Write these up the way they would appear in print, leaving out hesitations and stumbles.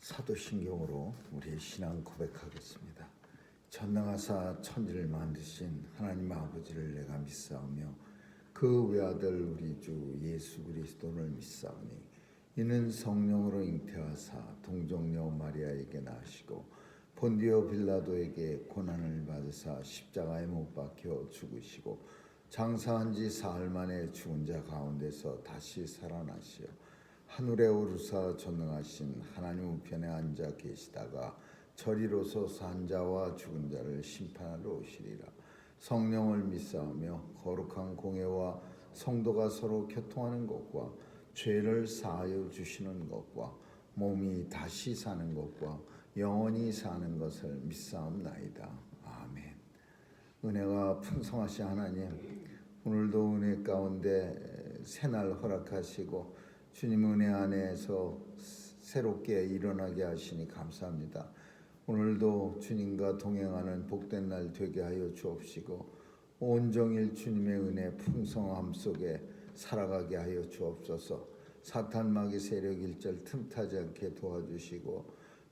사도신경으로 우리의 신앙 고백하겠습니다. 전능하사 천지를 만드신 하나님 아버지를 내가 믿사오며 그 외아들 우리 주 예수 그리스도를 믿사오니 이는 성령으로 잉태하사 동정녀 마리아에게 나시고 본디오 빌라도에게 고난을 받으사 십자가에 못 박혀 죽으시고 장사한 지 사흘 만에 죽은 자 가운데서 다시 살아나시어 하늘에 오르사 전능하신 하나님 우편에 앉아 계시다가 저리로서 산 자와 죽은 자를 심판하러 오시리라. 성령을 믿사오며 거룩한 공예와 성도가 서로 교통하는 것과 죄를 사하여 주시는 것과 몸이 다시 사는 것과 영원히 사는 것을 믿사옵나이다. 아멘. 은혜가 풍성하신 하나님, 오늘도 은혜 가운데 새날 허락하시고 주님 은혜 안에서 새롭게 일어나게 하시니 감사합니다. 오늘도 주님과 동행하는 복된 날 되게 하여 주옵시고 온종일 주님의 은혜 풍성함 속에 살아가게 하여 주옵소서. 사탄 마귀 세력 일절 틈타지 않게 도와주시고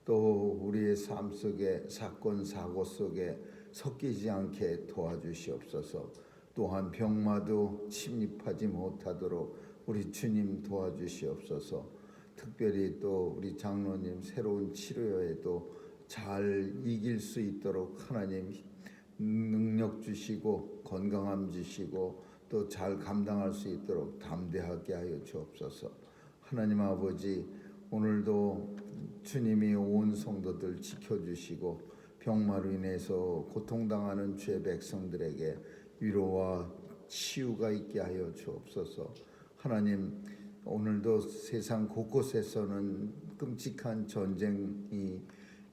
또 우리의 삶 속에 사건 사고 속에 섞이지 않게 도와주시옵소서. 또한 병마도 침입하지 못하도록 우리 주님 도와주시옵소서. 특별히 또 우리 장로님 새로운 치료에도 잘 이길 수 있도록 하나님 능력 주시고 건강함 주시고 또 잘 감당할 수 있도록 담대하게 하여 주옵소서. 하나님 아버지, 오늘도 주님이 온 성도들 지켜주시고 병마로 인해서 고통당하는 주의 백성들에게 위로와 치유가 있게 하여 주옵소서. 하나님, 오늘도 세상 곳곳에서는 끔찍한 전쟁이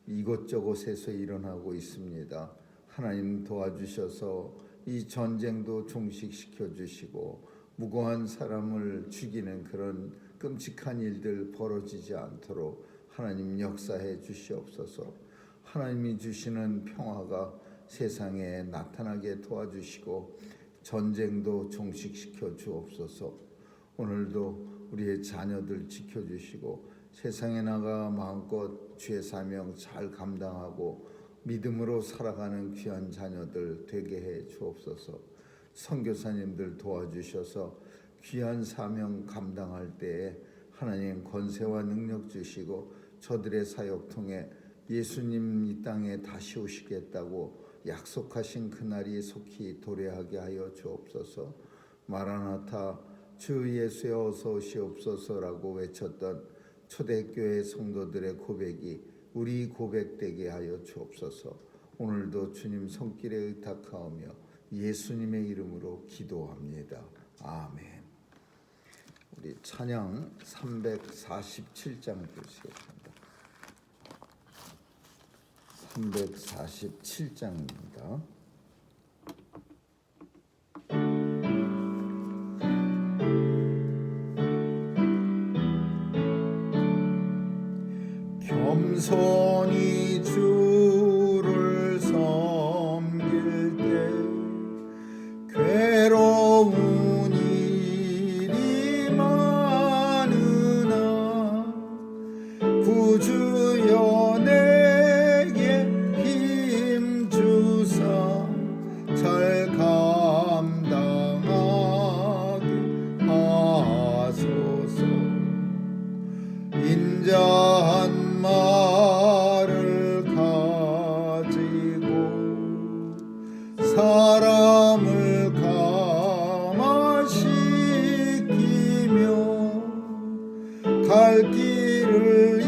이곳저곳에서 일어나고 있습니다. 하나님 도와주셔서 이 전쟁도 종식시켜 주시고 무고한 사람을 죽이는 그런 끔찍한 일들 벌어지지 않도록 하나님 역사해 주시옵소서. 하나님이 주시는 평화가 세상에 나타나게 도와주시고 전쟁도 종식시켜 주옵소서. 오늘도 우리의 자녀들 지켜주시고 세상에 나가 마음껏 주의 사명 잘 감당하고 믿음으로 살아가는 귀한 자녀들 되게 해 주옵소서. 선교사님들 도와주셔서 귀한 사명 감당할 때에 하나님 권세와 능력 주시고 저들의 사역 통해 예수님 이 땅에 다시 오시겠다고 약속하신 그날이 속히 도래하게 하여 주옵소서. 마라나타 주 예수여 어서 오시옵소서라고 외쳤던 초대교회 성도들의 고백이 우리 고백되게 하여 주옵소서. 오늘도 주님 손길에 의탁하오며 예수님의 이름으로 기도합니다. 아멘. 우리 찬양 347장 주시겠습니다. 347장입니다. 겸손히 주를 섬길 때 괴로운 일이 많으나 구주여 내게 힘 주사 잘 감당하게 하소서. 인자한 말을 가지고 사람을 감화시키며 갈 길을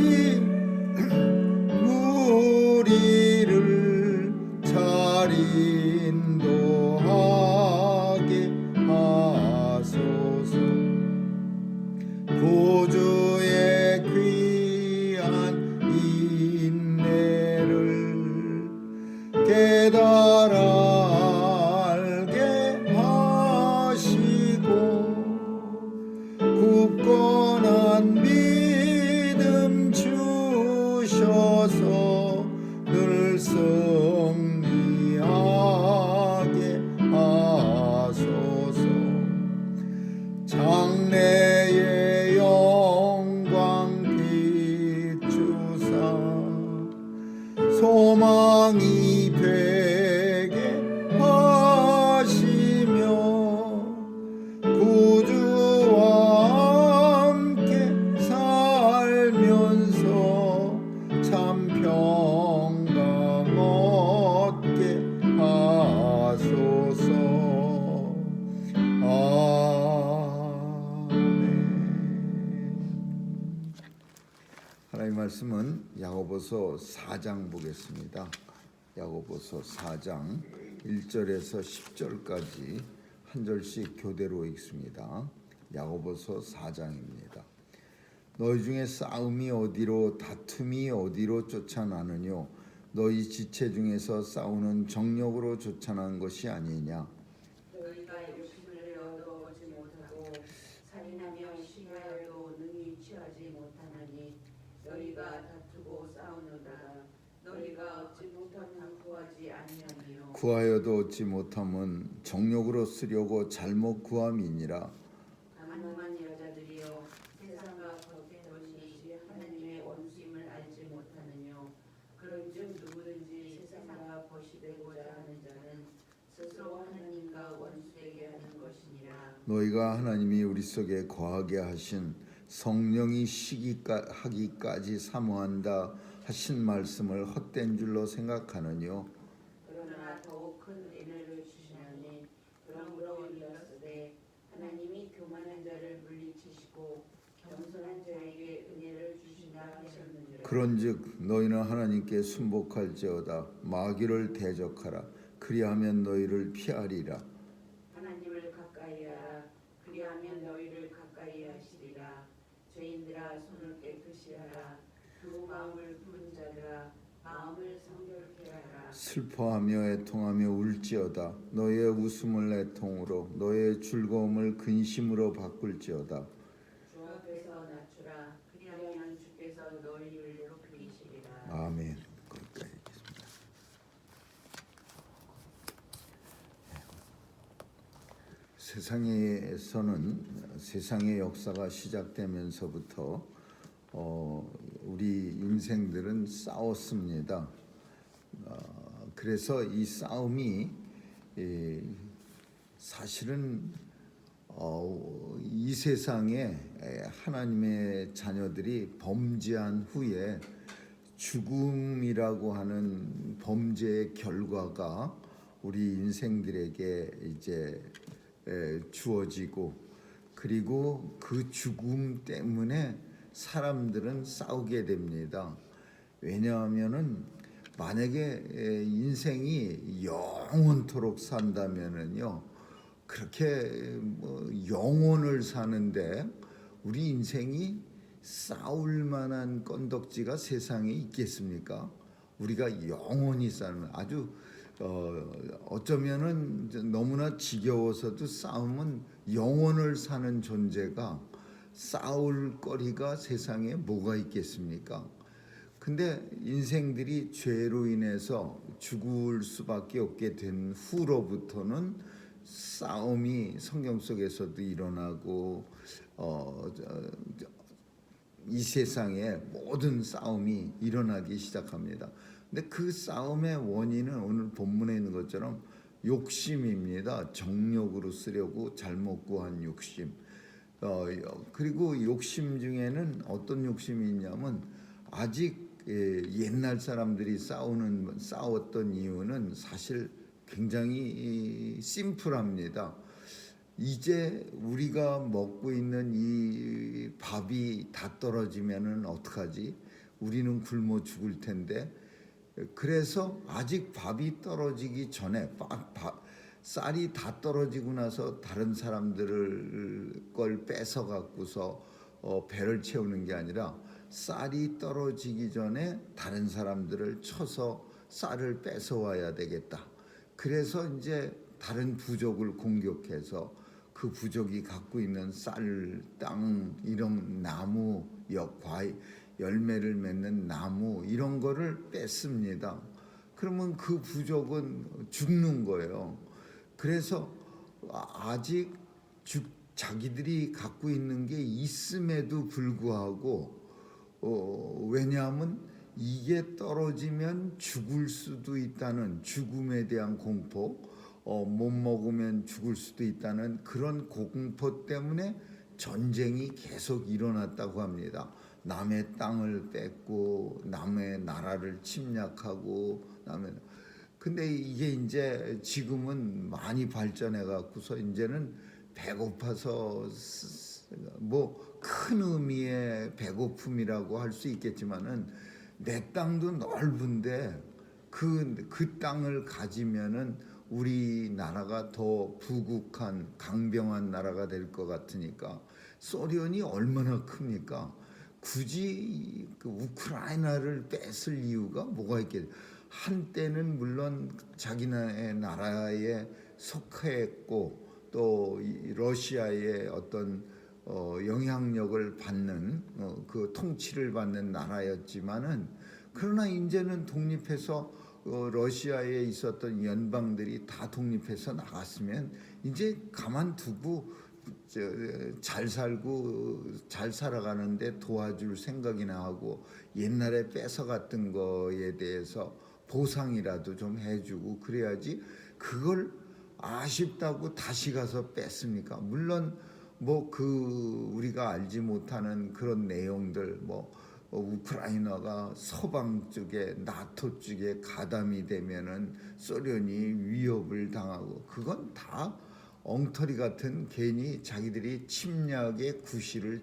왕이 되게 하시며 구주와 함께 살면서 참 평강 얻게 하소서. 하나님의 말씀은 야고보서 4장 보겠습니다. 야고보서 4장 1절에서 10절까지 한 절씩 교대로 읽습니다. 야고보서 4장입니다. 너희 중에 싸움이 어디로 다툼이 어디로 쫓아나느뇨? 너희 지체 중에서 싸우는 정욕으로 쫓아난 것이 아니냐? 너희가 욕심을 얻어오지 못하고 살인하며 시기하여도 능히 취하지 못하느니 너희가 다투고 싸우느라 너희가 얻지 못하면 구하지 아니하니요. 구하여도 얻지 못함은 정욕으로 쓰려고 잘못 구함이니라. 가난한 여자들이여 세상과 겉의 것이 하나님의 원수임을 알지 못하느뇨. 그런즉 누구든지 세상과 벗이 되고자 하는 자는 스스로 하나님과 원수되게 하는 것이니라. 너희가 하나님이 우리 속에 거하게 하신 성령이 시기하기까지 사모한다 하신 말씀을 헛된 줄로 생각하느뇨? 그러나 더욱 큰 은혜를 주시나니 그러므로 이르시되 하나님이 교만한 자를 물리치시고 겸손한 자에게 은혜를 주신다 하셨느니라. 그런즉 너희는 하나님께 순복할지어다 마귀를 대적하라. 그리하면 너희를 피하리라. 하나님을 가까이하라. 그리하면 너희를 가까이 하시리라. 죄인들아 손을 깨끗이 하라. 두 마음을 푸른 자들아 마음을 성결케 하라. 슬퍼하며 애통하며 울지어다. 너희의 웃음을 애통으로 너희의 즐거움을 근심으로 바꿀지어다. 주 앞에서 낮추라. 그리하면 주께서 너희를 높이시리라. 아멘. 거기까지 읽겠습니다. 세상의 역사가 시작되면서부터 우리 인생들은 싸웠습니다. 그래서 이 싸움이 사실은 이 세상에 하나님의 자녀들이 범죄한 후에 죽음이라고 하는 범죄의 결과가 우리 인생들에게 이제 주어지고, 그리고 그 죽음 때문에 사람들은 싸우게 됩니다. 왜냐하면은 만약에 인생이 영원토록 산다면은요, 그렇게 영혼을 사는데 우리 인생이 싸울 만한 건덕지가 세상에 있겠습니까? 우리가 영원히 사는 아주 어쩌면은 너무나 지겨워서도 싸움은 영혼을 사는 존재가 싸울 거리가 세상에 뭐가 있겠습니까? 근데 인생들이 죄로 인해서 죽을 수밖에 없게 된 후로부터는 싸움이 성경 속에서도 일어나고 이 세상에 모든 싸움이 일어나기 시작합니다. 근데 그 싸움의 원인은 오늘 본문에 있는 것처럼 욕심입니다. 정욕으로 쓰려고 잘못 구한 욕심. 그리고 욕심 중에는 어떤 욕심이 있냐면, 아직 옛날 사람들이 싸웠던 이유는 사실 굉장히 심플합니다. 이제 우리가 먹고 있는 이 밥이 다 떨어지면은 어떡하지? 우리는 굶어 죽을 텐데. 그래서 아직 밥이 떨어지기 전에 쌀이 다 떨어지고 나서 다른 사람들을 걸 뺏어 갖고서 배를 채우는 게 아니라, 쌀이 떨어지기 전에 다른 사람들을 쳐서 쌀을 뺏어와야 되겠다. 그래서 이제 다른 부족을 공격해서 그 부족이 갖고 있는 쌀, 땅, 이런 나무, 과일, 열매를 맺는 나무 이런 거를 뺐습니다. 그러면 그 부족은 죽는 거예요. 그래서 아직 자기들이 갖고 있는 게 있음에도 불구하고 왜냐하면 이게 떨어지면 죽을 수도 있다는 죽음에 대한 공포, 못 먹으면 죽을 수도 있다는 그런 공포 때문에 전쟁이 계속 일어났다고 합니다. 남의 땅을 뺏고 남의 나라를 침략하고 근데 이게 이제 지금은 많이 발전해 갖고서 이제는 배고파서 뭐 큰 의미의 배고픔이라고 할 수 있겠지만은 내 땅도 넓은데 그 땅을 가지면은 우리나라가 더 부국한 강병한 나라가 될 것 같으니까 소련이 얼마나 큽니까? 굳이 그 우크라이나를 뺏을 이유가 뭐가 있겠어요? 한때는 물론 자기네 나라에 속했고 또 러시아의 어떤 영향력을 받는 그 통치를 받는 나라였지만은 그러나 이제는 독립해서 러시아에 있었던 연방들이 다 독립해서 나갔으면 이제 가만두고 잘 살고 잘 살아가는데 도와줄 생각이나 하고 옛날에 뺏어갔던 거에 대해서 보상이라도 좀 해주고 그래야지 그걸 아쉽다고 다시 가서 뺐습니까? 물론 뭐 우리가 알지 못하는 그런 내용들 우크라이나가 서방 쪽에 나토 쪽에 가담이 되면은 소련이 위협을 당하고 그건 다 엉터리 같은 괜히 자기들이 침략의 구실을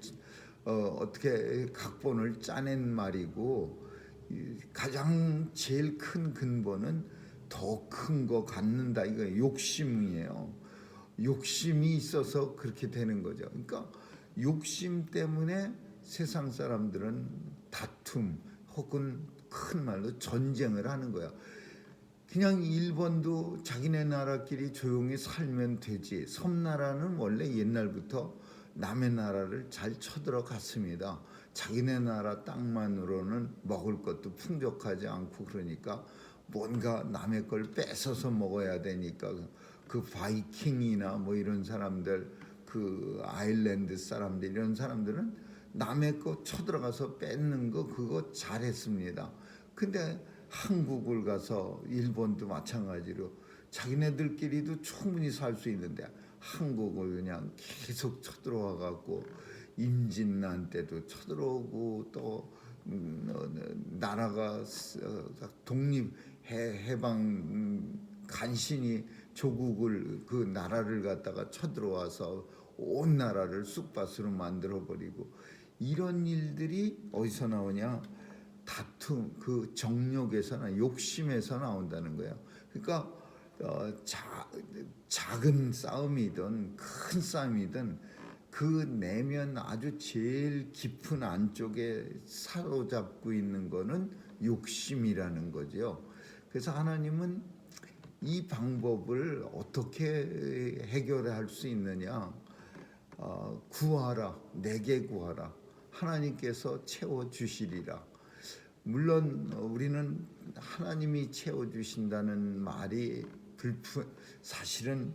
어떻게 각본을 짜낸 말이고 가장 제일 큰 근본은 더 큰 거 갖는다 이거 욕심이에요. 욕심이 있어서 그렇게 되는 거죠. 그러니까 욕심 때문에 세상 사람들은 다툼 혹은 큰 말로 전쟁을 하는 거야. 그냥 일본도 자기네 나라끼리 조용히 살면 되지. 섬나라는 원래 옛날부터 남의 나라를 잘 쳐들어갔습니다. 자기네 나라 땅만으로는 먹을 것도 풍족하지 않고 그러니까 뭔가 남의 걸 뺏어서 먹어야 되니까 그 바이킹이나 뭐 이런 사람들 그 아일랜드 사람들 이런 사람들은 남의 거 쳐들어가서 뺏는 거 그거 잘했습니다. 근데 한국을 가서 일본도 마찬가지로 자기네들끼리도 충분히 살 수 있는데 한국을 그냥 계속 쳐들어와 갖고 임진란 때도 쳐들어오고 또 나라가 독립 해방 간신히 조국을 그 나라를 갖다가 쳐들어와서 온 나라를 쑥밭으로 만들어 버리고 이런 일들이 어디서 나오냐? 다툼, 그 정욕에서나 욕심에서 나온다는 거예요. 그러니까 작은 싸움이든 큰 싸움이든 그 내면 아주 제일 깊은 안쪽에 사로잡고 있는 거는 욕심이라는 거죠. 그래서 하나님은 이 방법을 어떻게 해결할 수 있느냐? 구하라, 내게 구하라. 하나님께서 채워주시리라. 물론 우리는 하나님이 채워주신다는 말이 사실은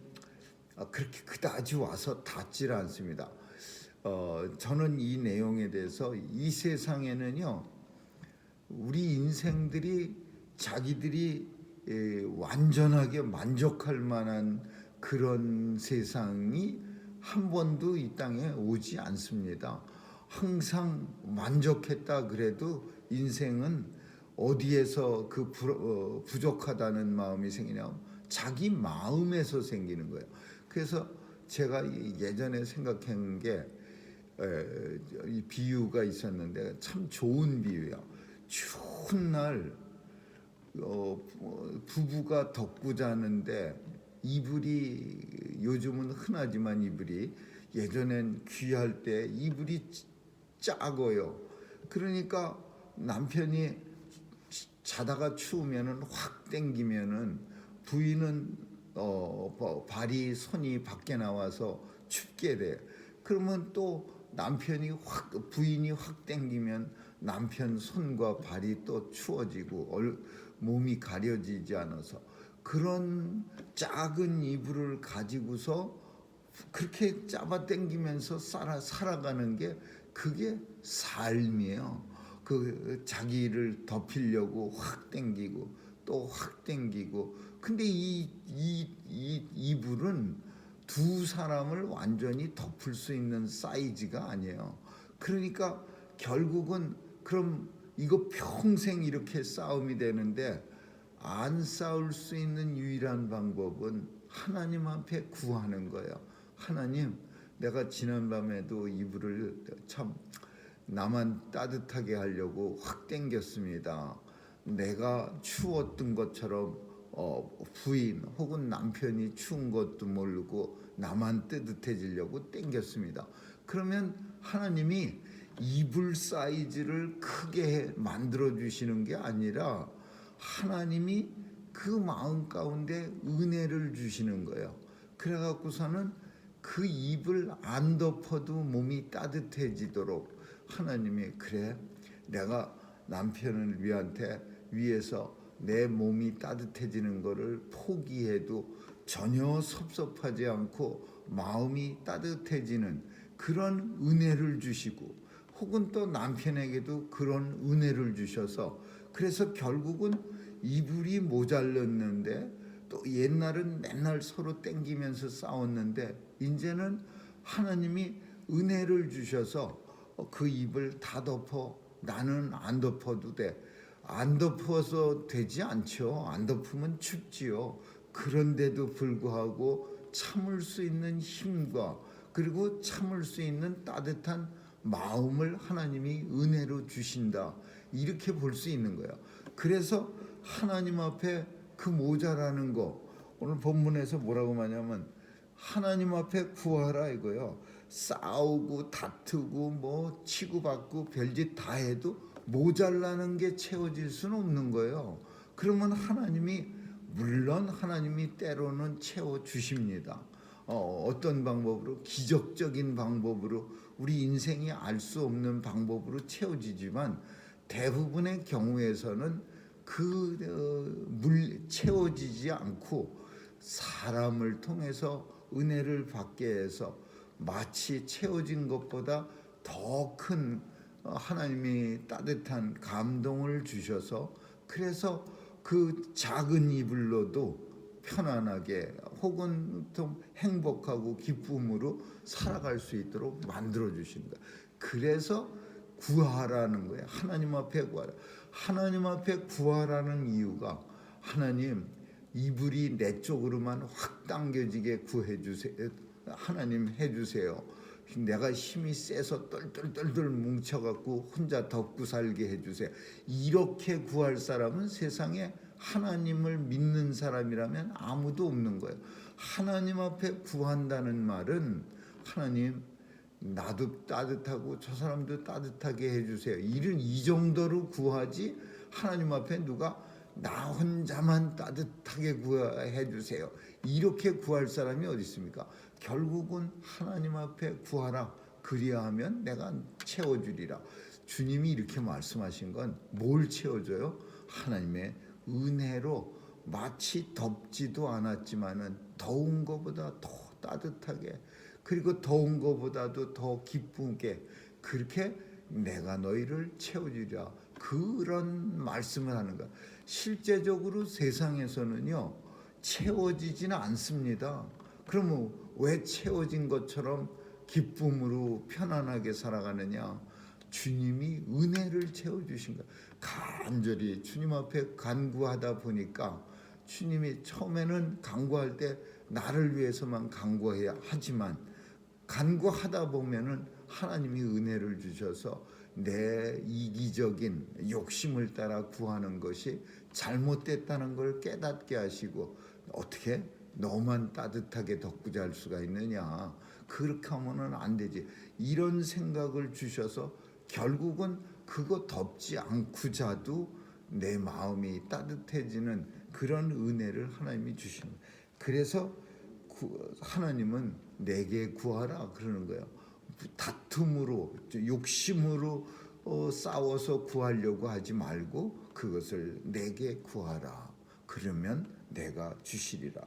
그렇게 그다지 와서 닿질 않습니다. 저는 이 내용에 대해서 이 세상에는요 우리 인생들이 자기들이 완전하게 만족할 만한 그런 세상이 한 번도 이 땅에 오지 않습니다. 항상 만족했다 그래도 인생은 어디에서 그 부족하다는 마음이 생기냐? 자기 마음에서 생기는 거예요. 그래서 제가 예전에 생각한 게 이 비유가 있었는데 참 좋은 비유야. 추운 날 부부가 덮고 자는데 이불이 요즘은 흔하지만 이불이 예전엔 귀할 때 이불이 작아요. 그러니까 남편이 자다가 추우면은 확 땡기면은 부인은 발이 손이 밖에 나와서 춥게 돼. 그러면 또 부인이 확 땡기면 남편 손과 발이 또 추워지고 몸이 가려지지 않아서 그런 작은 이불을 가지고서 그렇게 잡아 당기면서 살아가는 게 그게 삶이에요. 그 자기를 덮이려고 확 당기고 또 확 당기고. 근데 이 이불은 두 사람을 완전히 덮을 수 있는 사이즈가 아니에요. 그러니까 결국은 그럼 이거 평생 이렇게 싸움이 되는데, 안 싸울 수 있는 유일한 방법은 하나님 앞에 구하는 거예요. 하나님, 내가 지난밤에도 이불을 참 나만 따뜻하게 하려고 확 당겼습니다. 내가 추웠던 것처럼 부인 혹은 남편이 추운 것도 모르고 나만 따뜻해지려고 당겼습니다. 그러면 하나님이 이불 사이즈를 크게 만들어 주시는 게 아니라 하나님이 그 마음 가운데 은혜를 주시는 거예요. 그래갖고서는 그 이불 안 덮어도 몸이 따뜻해지도록 하나님이, 그래, 내가 남편을 위해서 내 몸이 따뜻해지는 거를 포기해도 전혀 섭섭하지 않고 마음이 따뜻해지는 그런 은혜를 주시고, 혹은 또 남편에게도 그런 은혜를 주셔서, 그래서 결국은 이불이 모자랐는데, 또 옛날은 맨날 서로 땡기면서 싸웠는데 이제는 하나님이 은혜를 주셔서 그 이불 다 덮어. 나는 안 덮어도 돼. 안 덮어서 되지 않죠. 안 덮으면 춥지요. 그런데도 불구하고 참을 수 있는 힘과 그리고 참을 수 있는 따뜻한 마음을 하나님이 은혜로 주신다, 이렇게 볼 수 있는 거예요. 그래서 하나님 앞에 그 모자라는 거, 오늘 본문에서 뭐라고 하냐면 하나님 앞에 구하라 이거요. 싸우고 다투고 뭐 치고받고 별짓 다 해도 모자라는 게 채워질 수는 없는 거예요. 그러면 하나님이, 물론 하나님이 때로는 채워주십니다. 어떤 방법으로? 기적적인 방법으로, 우리 인생이 알 수 없는 방법으로 채워지지만, 대부분의 경우에서는 채워지지 않고 사람을 통해서 은혜를 받게 해서 마치 채워진 것보다 더 큰 하나님이 따뜻한 감동을 주셔서, 그래서 그 작은 이불로도 편안하게 혹은 좀 행복하고 기쁨으로 살아갈 수 있도록 만들어 주신다. 그래서 구하라는 거예요. 하나님 앞에 구하라. 하나님 앞에 구하라는 이유가, 하나님, 이불이 내 쪽으로만 확 당겨지게 구해 주세요. 하나님 해주세요. 내가 힘이 세서 똘똘똘똘 뭉쳐갖고 혼자 덮고 살게 해주세요. 이렇게 구할 사람은 세상에 하나님을 믿는 사람이라면 아무도 없는 거예요. 하나님 앞에 구한다는 말은, 하나님, 나도 따뜻하고 저 사람도 따뜻하게 해주세요. 이 정도로 구하지, 하나님 앞에 누가 나 혼자만 따뜻하게 구해 주세요, 이렇게 구할 사람이 어디 있습니까? 결국은 하나님 앞에 구하라. 그리하면 내가 채워주리라. 주님이 이렇게 말씀하신 건 뭘 채워줘요? 하나님의 은혜로, 마치 덥지도 않았지만은 더운 것보다 더 따뜻하게, 그리고 더운 것보다도 더 기쁘게, 그렇게 내가 너희를 채워주리라, 그런 말씀을 하는 거야. 실제적으로 세상에서는요, 채워지지는 않습니다. 그러면 왜 채워진 것처럼 기쁨으로 편안하게 살아가느냐? 주님이 은혜를 채워주신 거야. 간절히 주님 앞에 간구하다 보니까, 주님이 처음에는 간구할 때 나를 위해서만 간구해야 하지만, 간구하다 보면은 하나님이 은혜를 주셔서 내 이기적인 욕심을 따라 구하는 것이 잘못됐다는 걸 깨닫게 하시고, 어떻게 너만 따뜻하게 덮고 잘 수가 있느냐, 그렇게 하면은 안 되지, 이런 생각을 주셔서 결국은 그거 덮지 않고 자도 내 마음이 따뜻해지는 그런 은혜를 하나님이 주시는 거예요. 그래서 하나님은 내게 구하라 그러는 거예요. 다툼으로, 욕심으로 싸워서 구하려고 하지 말고 그것을 내게 구하라. 그러면 내가 주시리라.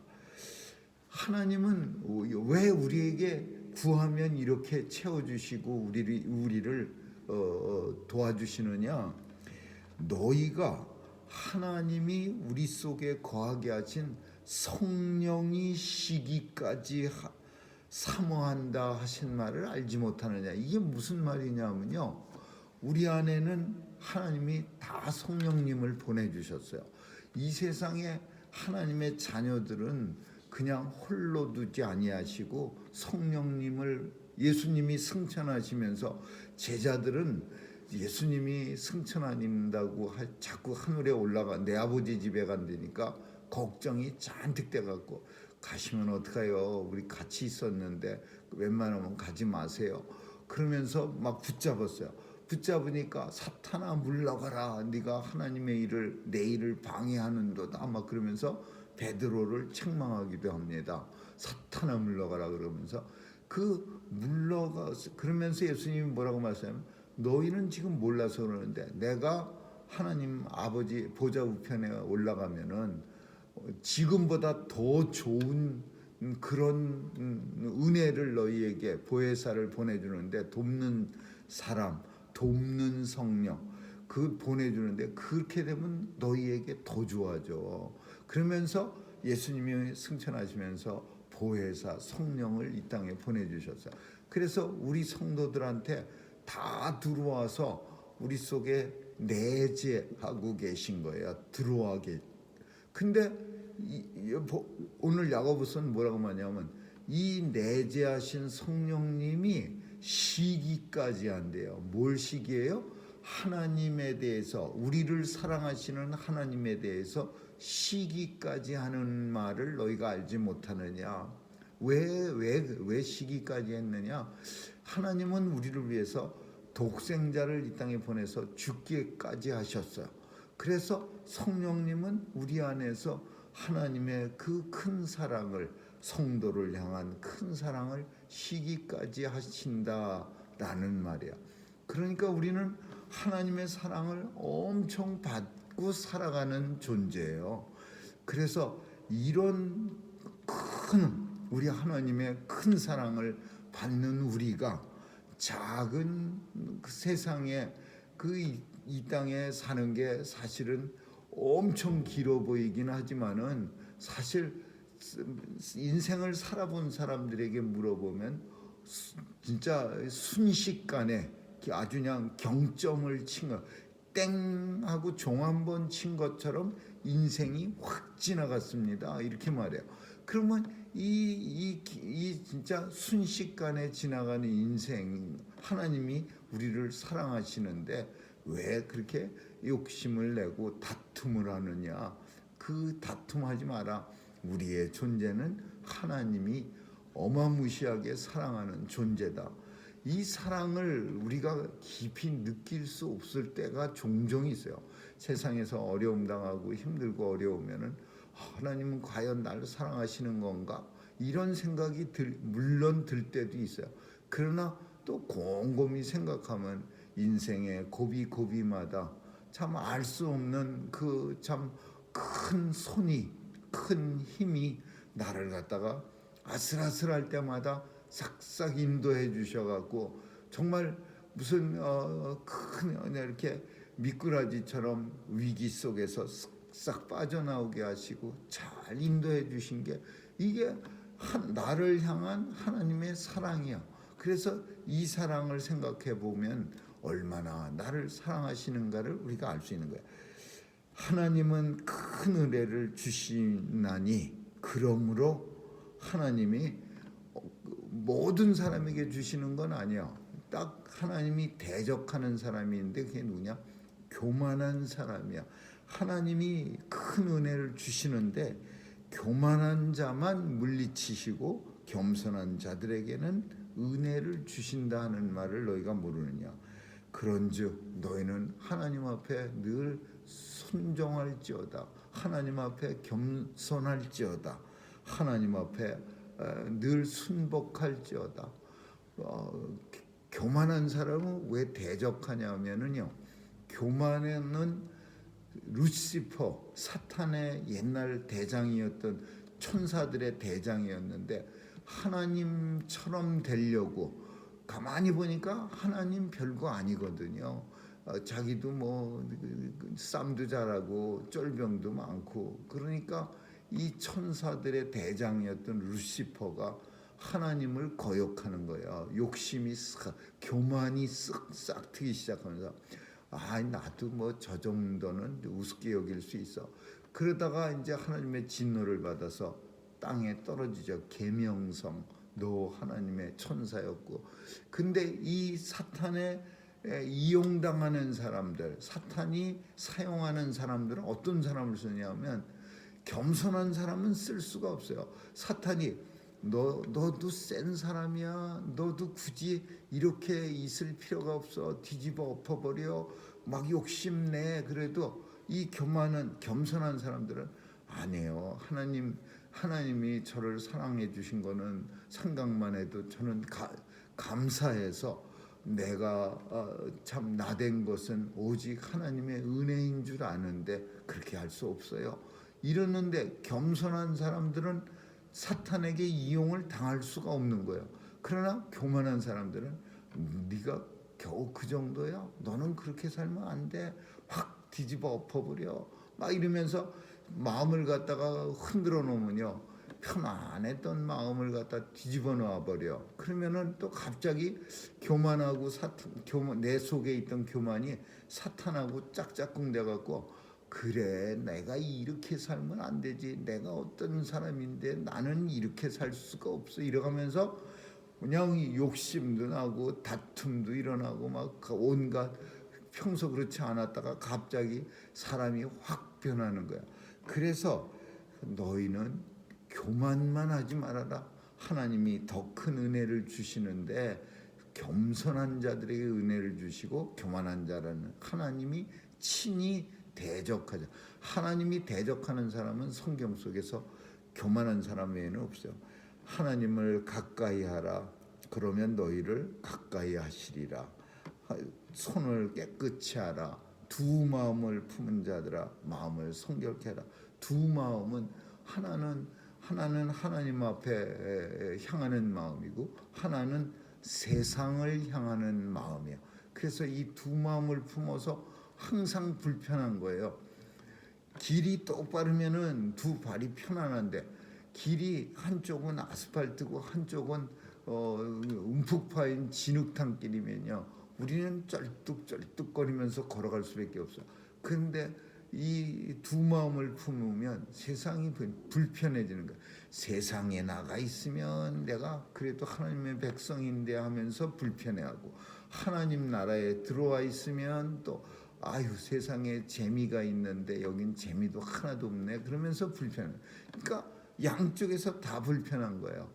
하나님은 왜 우리에게 구하면 이렇게 채워주시고 우리를 도와주시느냐? 너희가 하나님이 우리 속에 거하게 하신 성령이 시기까지 사모한다 하신 말을 알지 못하느냐. 이게 무슨 말이냐면요, 우리 안에는 하나님이 다 성령님을 보내주셨어요. 이 세상에 하나님의 자녀들은 그냥 홀로 두지 아니하시고 성령님을, 예수님이 승천하시면서 제자들은 예수님이 승천하신다고 자꾸 하늘에 올라가, 내 아버지 집에 간다니까 걱정이 잔뜩 돼갖고, 가시면 어떡해요, 우리 같이 있었는데 웬만하면 가지 마세요. 그러면서 막 붙잡았어요. 붙잡으니까 사탄아 물러가라, 네가 하나님의 일을, 내 일을 방해하는도다, 막 그러면서 베드로를 책망하기도 합니다. 사탄아 물러가라 그러면서 그러면서 예수님이 뭐라고 말씀하냐면, 너희는 지금 몰라서 그러는데 내가 하나님 아버지 보좌 우편에 올라가면은 지금보다 더 좋은 그런 은혜를 너희에게, 보혜사를 보내주는데, 돕는 사람, 돕는 성령, 그 보내주는데, 그렇게 되면 너희에게 더 좋아져. 그러면서 예수님이 승천하시면서 보혜사 성령을 이 땅에 보내주셨어요. 그래서 우리 성도들한테 다 들어와서 우리 속에 내재하고 계신 거예요. 들어와게. 근데 오늘 야고보서는 뭐라고 하냐면, 이 내재하신 성령님이 시기까지 한대요. 뭘 시기예요? 하나님에 대해서, 우리를 사랑하시는 하나님에 대해서 시기까지 하는 말을 너희가 알지 못하느냐. 왜 시기까지 했느냐? 하나님은 우리를 위해서 독생자를 이 땅에 보내서 죽기까지 하셨어요. 그래서 성령님은 우리 안에서 하나님의 그 큰 사랑을, 성도를 향한 큰 사랑을 시기까지 하신다라는 말이야. 그러니까 우리는 하나님의 사랑을 엄청 받고 살아가는 존재예요. 그래서 이런 큰, 우리 하나님의 큰 사랑을 받는 우리가 작은 그 세상에, 이 땅에 사는 게 사실은 엄청 길어 보이긴 하지만은, 사실 인생을 살아본 사람들에게 물어보면 진짜 순식간에 아주 그냥 경점을 친 거, 땡 하고 종 한 번 친 것처럼 인생이 확 지나갔습니다, 이렇게 말해요. 그러면 이 진짜 순식간에 지나가는 인생, 하나님이 우리를 사랑하시는데 왜 그렇게 욕심을 내고 다툼을 하느냐? 그 다툼하지 마라. 우리의 존재는 하나님이 어마무시하게 사랑하는 존재다. 이 사랑을 우리가 깊이 느낄 수 없을 때가 종종 있어요. 세상에서 어려움 당하고 힘들고 어려우면은 하나님은 과연 나를 사랑하시는 건가? 이런 생각이 물론 들 때도 있어요. 그러나 또 곰곰이 생각하면 인생의 고비고비마다 참 알 수 없는 그 참 큰 손이, 큰 힘이 나를 갖다가 아슬아슬할 때마다 싹싹 인도해 주셔갖고, 정말 무슨 큰 이렇게 미꾸라지처럼 위기 속에서 싹 빠져나오게 하시고 잘 인도해 주신 게, 이게 나를 향한 하나님의 사랑이야. 그래서 이 사랑을 생각해 보면 얼마나 나를 사랑하시는가를 우리가 알 수 있는 거야. 하나님은 큰 은혜를 주시나니, 그러므로 하나님이 모든 사람에게 주시는 건 아니야. 딱 하나님이 대적하는 사람이 있는데, 그게 누구냐? 교만한 사람이야. 하나님이 큰 은혜를 주시는데 교만한 자만 물리치시고 겸손한 자들에게는 은혜를 주신다는 말을 너희가 모르느냐? 그런즉 너희는 하나님 앞에 늘 순종할지어다. 하나님 앞에 겸손할지어다. 하나님 앞에 늘 순복할지어다. 교만한 사람은 왜 대적하냐면요, 교만에는 루시퍼, 사탄의 옛날 대장이었던, 천사들의 대장이었는데, 하나님처럼 되려고 가만히 보니까 하나님 별거 아니거든요. 자기도 뭐 쌈도 잘하고 쫄병도 많고, 그러니까 이 천사들의 대장이었던 루시퍼가 하나님을 거역하는 거야. 욕심이 교만이 싹 트기 시작하면서 나도 뭐 저 정도는 우습게 여길 수 있어. 그러다가 이제 하나님의 진노를 받아서 땅에 떨어지죠. 계명성, 너 하나님의 천사였고. 근데 이 사탄의 이용당하는 사람들, 사탄이 사용하는 사람들은 어떤 사람을 쓰냐면 겸손한 사람은 쓸 수가 없어요. 사탄이 너도 센 사람이야. 너도 굳이 이렇게 있을 필요가 없어. 뒤집어 엎어버려. 막 욕심내. 그래도 이 겸손한 사람들은 아니에요. 하나님이 저를 사랑해 주신 거는 생각만 해도 저는 감사해서 내가 참 나된 것은 오직 하나님의 은혜인 줄 아는데 그렇게 할 수 없어요. 이러는데 겸손한 사람들은 사탄에게 이용을 당할 수가 없는 거예요. 그러나 교만한 사람들은 네가 겨우 그 정도야? 너는 그렇게 살면 안 돼. 확 뒤집어 엎어버려. 막 이러면서 마음을 갖다가 흔들어 놓으면요, 편안했던 마음을 갖다 뒤집어 놔버려. 그러면은 또 갑자기 교만하고 내 속에 있던 교만이 사탄하고 짝짝꿍 돼갖고, 그래 내가 이렇게 살면 안 되지. 내가 어떤 사람인데 나는 이렇게 살 수가 없어. 이러면서 그냥 욕심도 나고 다툼도 일어나고 막 온갖 평소 그렇지 않았다가 갑자기 사람이 확 변하는 거야. 그래서 너희는 교만만 하지 말아라. 하나님이 더 큰 은혜를 주시는데 겸손한 자들에게 은혜를 주시고 교만한 자라는 하나님이 친히 대적하자. 하나님이 대적하는 사람은 성경 속에서 교만한 사람 외에는 없어요. 하나님을 가까이 하라. 그러면 너희를 가까이 하시리라. 손을 깨끗이 하라. 두 마음을 품은 자들아 마음을 성결케 하라. 두 마음은 하나는 하나님 앞에 향하는 마음이고 하나는 세상을 향하는 마음이에요. 그래서 이 두 마음을 품어서 항상 불편한 거예요. 길이 똑바르면은 두 발이 편안한데 길이 한쪽은 아스팔트고 한쪽은 움푹 파인 진흙탕길이면요, 우리는 쩔뚝쩔뚝거리면서 걸어갈 수밖에 없어요. 그런데 이 두 마음을 품으면 세상이 불편해지는 거예요. 세상에 나가 있으면 내가 그래도 하나님의 백성인데 하면서 불편해하고, 하나님 나라에 들어와 있으면 또 세상에 재미가 있는데 여긴 재미도 하나도 없네 그러면서 불편해. 그러니까 양쪽에서 다 불편한 거예요.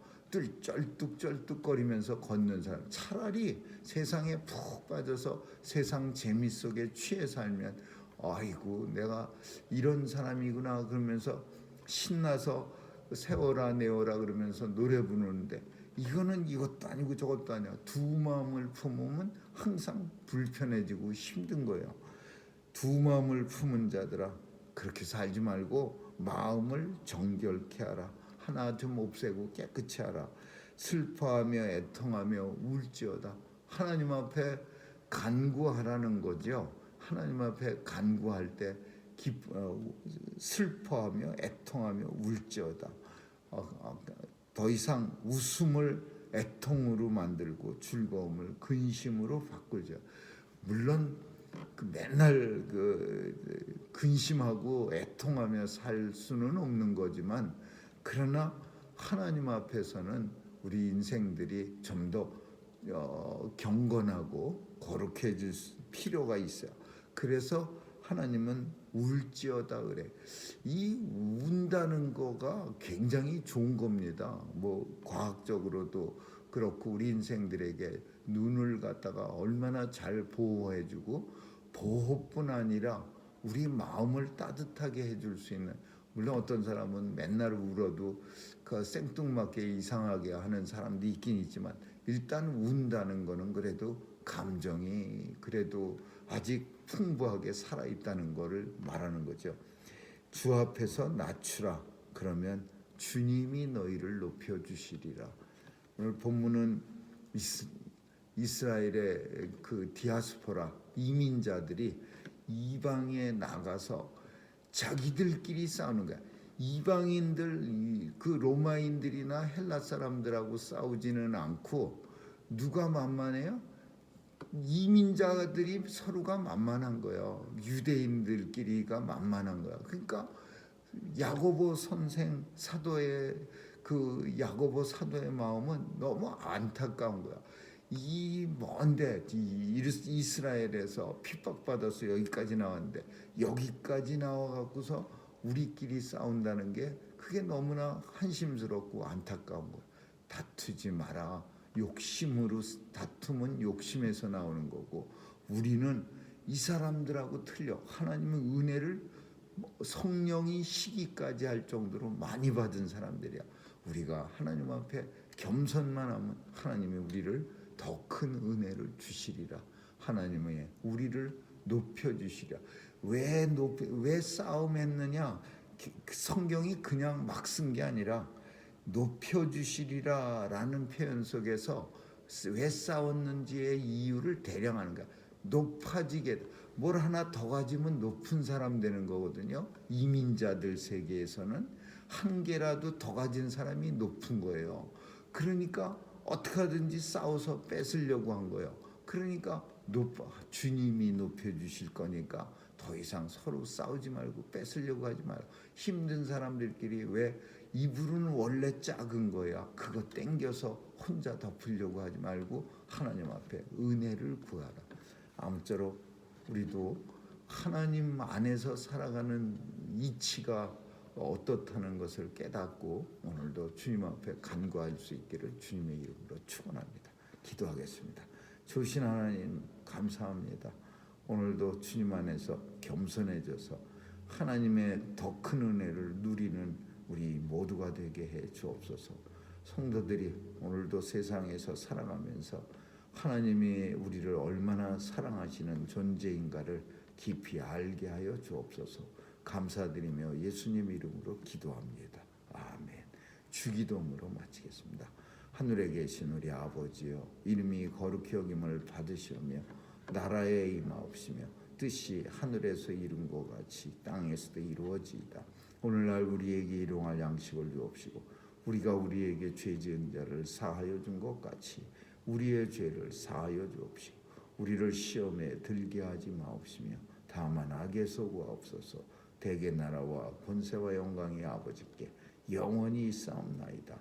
쩔뚝쩔뚝거리면서 걷는 사람, 차라리 세상에 푹 빠져서 세상 재미 속에 취해 살면 아이고 내가 이런 사람이구나 그러면서 신나서 세워라 내어라 그러면서 노래 부르는데, 이거는 이것도 아니고 저것도 아니야. 두 마음을 품으면 항상 불편해지고 힘든 거예요. 두 마음을 품은 자들아 그렇게 살지 말고 마음을 정결케 하라. 하나 좀 없애고 깨끗이 하라. 슬퍼하며 애통하며 울지어다. 하나님 앞에 간구하라는 거죠. 하나님 앞에 간구할 때 슬퍼하며 애통하며 울지어다. 더 이상 웃음을 애통으로 만들고 즐거움을 근심으로 바꾸죠. 물론 맨날 근심하고 애통하며 살 수는 없는 거지만, 그러나 하나님 앞에서는 우리 인생들이 좀 더 경건하고 거룩해질 필요가 있어요. 그래서 하나님은 울지어다 그래. 이 운다는 거가 굉장히 좋은 겁니다. 뭐 과학적으로도 그렇고 우리 인생들에게 눈을 갖다가 얼마나 잘 보호해주고, 보호뿐 아니라 우리 마음을 따뜻하게 해줄 수 있는, 물론 어떤 사람은 맨날 울어도 그 생뚱맞게 이상하게 하는 사람도 있긴 있지만, 일단 운다는 거는 그래도 감정이 그래도 아직 풍부하게 살아있다는 거를 말하는 거죠. 주 앞에서 낮추라. 그러면 주님이 너희를 높여주시리라. 오늘 본문은 이스라엘의 그 디아스포라 이민자들이 이방에 나가서 자기들끼리 싸우는 거야. 이방인들 그 로마인들이나 헬라 사람들하고 싸우지는 않고 누가 만만해요? 이민자들이 서로가 만만한 거예요. 유대인들끼리가 만만한 거야. 그러니까 야고보 선생 사도의 그 야고보 사도의 마음은 너무 안타까운 거야. 이 먼데 이스라엘에서 핍박받아서 여기까지 나왔는데 여기까지 나와갖고서 우리끼리 싸운다는 게 그게 너무나 한심스럽고 안타까운 거야. 다투지 마라. 욕심으로 다툼은 욕심에서 나오는 거고 우리는 이 사람들하고 틀려. 하나님의 은혜를 성령이 시기까지 할 정도로 많이 받은 사람들이야. 우리가 하나님 앞에 겸손만 하면 하나님이 우리를 더 큰 은혜를 주시리라. 하나님의 우리를 높여주시리라. 왜 싸움했느냐? 성경이 그냥 막 쓴 게 아니라 높여주시리라라는 표현 속에서 왜 싸웠는지의 이유를 대령하는 거야. 높아지게 뭘 하나 더 가지면 높은 사람 되는 거거든요. 이민자들 세계에서는 한 개라도 더 가진 사람이 높은 거예요. 그러니까 어떻게 하든지 싸워서 뺏으려고 한 거예요. 그러니까 주님이 높여주실 거니까 더 이상 서로 싸우지 말고 뺏으려고 하지 말고 힘든 사람들끼리 왜 이불은 원래 작은 거야. 그거 땡겨서 혼자 덮으려고 하지 말고 하나님 앞에 은혜를 구하라. 아무쪼록 우리도 하나님 안에서 살아가는 이치가 어떻다는 것을 깨닫고 오늘도 주님 앞에 간구할 수 있기를 주님의 이름으로 축원합니다. 기도하겠습니다. 주신 하나님 감사합니다. 오늘도 주님 안에서 겸손해져서 하나님의 더 큰 은혜를 누리는 우리 모두가 되게 해 주옵소서. 성도들이 오늘도 세상에서 살아가면서 하나님이 우리를 얼마나 사랑하시는 존재인가를 깊이 알게 하여 주옵소서. 감사드리며 예수님 이름으로 기도합니다. 아멘. 주기도문으로 마치겠습니다. 하늘에 계신 우리 아버지여, 이름이 거룩히 여김을 받으시오며 나라에 임하옵시며 뜻이 하늘에서 이룬 것 같이 땅에서도 이루어지이다. 오늘날 우리에게 일용할 양식을 주옵시고 우리가 우리에게 죄 지은 자를 사하여 준 것 같이 우리의 죄를 사하여 주옵시고 우리를 시험에 들게 하지 마옵시며 다만 악에서 구하옵소서. 대개 나라와 권세와 영광이 아버지께 영원히 있사옵나이다.